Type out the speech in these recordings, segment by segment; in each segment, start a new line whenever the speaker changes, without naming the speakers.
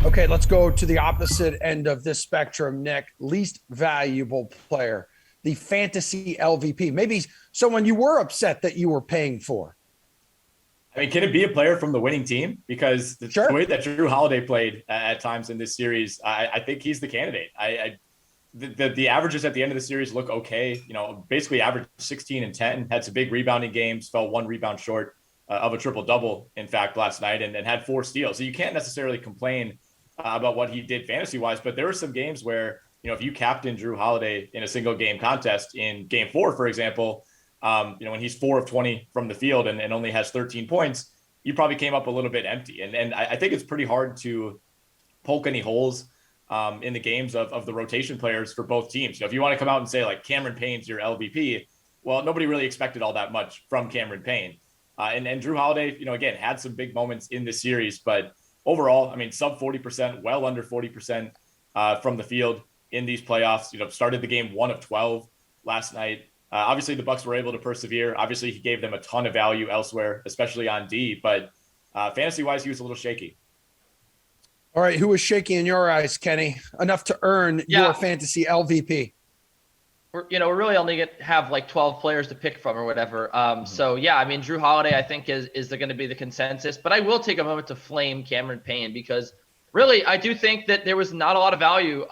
Okay, let's go to the opposite end of this spectrum, Nick. Least valuable player, the fantasy LVP. Maybe someone you were upset that you were paying for.
I mean, can it be a player from the winning team? Because the way that Jrue Holiday played at times in this series, I think he's the candidate. The averages at the end of the series look okay. You know, basically averaged 16 and 10, had some big rebounding games, fell one rebound short of a triple double, in fact, last night, and had 4 steals. So you can't necessarily complain about what he did fantasy wise, but there were some games where, you know, if you captain Jrue Holiday in a single game contest in game 4, for example, you know, when he's 4 of 20 from the field and only has 13 points, you probably came up a little bit empty. And I think it's pretty hard to poke any holes in the games of the rotation players for both teams. You know, if you want to come out and say like Cameron Payne's your LVP, well, nobody really expected all that much from Cameron Payne. And Jrue Holiday, you know, again, had some big moments in this series, but overall, I mean, sub 40%, well under 40% from the field in these playoffs. You know, started the game 1 of 12 last night. Obviously, the Bucks were able to persevere. Obviously, he gave them a ton of value elsewhere, especially on D. But fantasy-wise, he was a little shaky.
All right, who was shaky in your eyes, Kenny? Enough to earn your fantasy LVP.
We're really only going to have like 12 players to pick from or whatever. So, yeah, I mean, Jrue Holiday, I think, is going to be the consensus. But I will take a moment to flame Cameron Payne because really, I do think that there was not a lot of value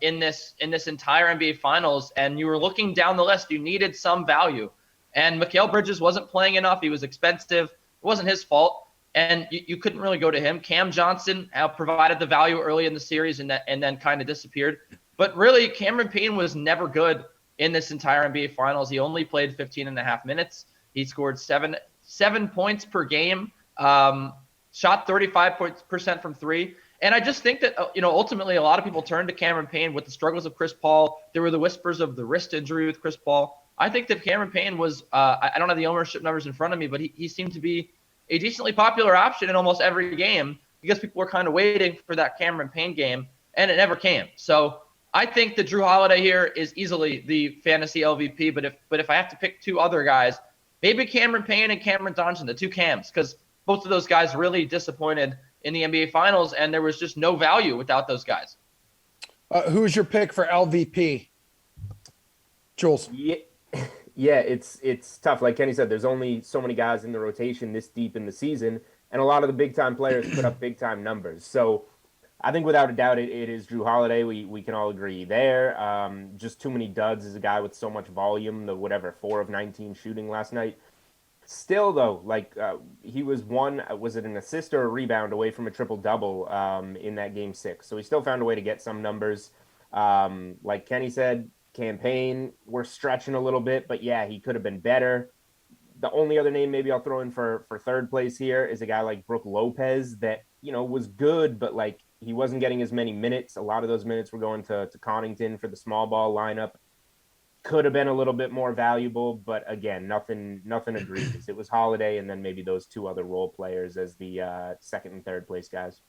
in this entire NBA Finals. And you were looking down the list. You needed some value. And Mikal Bridges wasn't playing enough. He was expensive. It wasn't his fault. And you couldn't really go to him. Cam Johnson provided the value early in the series and then kind of disappeared. But really, Cameron Payne was never good in this entire NBA Finals. He only played 15 and a half minutes. He scored seven points per game, shot 35% from 3. And I just think that, ultimately a lot of people turned to Cameron Payne with the struggles of Chris Paul. There were the whispers of the wrist injury with Chris Paul. I think that Cameron Payne was, I don't have the ownership numbers in front of me, but he seemed to be a decently popular option in almost every game because people were kind of waiting for that Cameron Payne game, and it never came. So I think that Jrue Holiday here is easily the fantasy LVP, but if I have to pick 2 other guys, maybe Cameron Payne and Cameron Johnson, the 2 Cams, because both of those guys really disappointed in the NBA Finals, and there was just no value without those guys.
Who's your pick for LVP? Jules?
Yeah, it's tough. Like Kenny said, there's only so many guys in the rotation this deep in the season, and a lot of the big-time players put up big-time numbers. So I think without a doubt it is Jrue Holiday. We can all agree there. Just too many duds as a guy with so much volume, 4 of 19 shooting last night. Still, though, he was was it an assist or a rebound away from a triple-double in that Game 6. So he still found a way to get some numbers. Like Kenny said, campaign, we're stretching a little bit, but yeah, he could have been better. The only other name maybe I'll throw in for third place here is a guy like Brook Lopez that, was good, but he wasn't getting as many minutes. A lot of those minutes were going to Connaughton for the small ball lineup. Could have been a little bit more valuable, but again, nothing egregious. It was Holiday and then maybe those 2 other role players as the second and third place guys.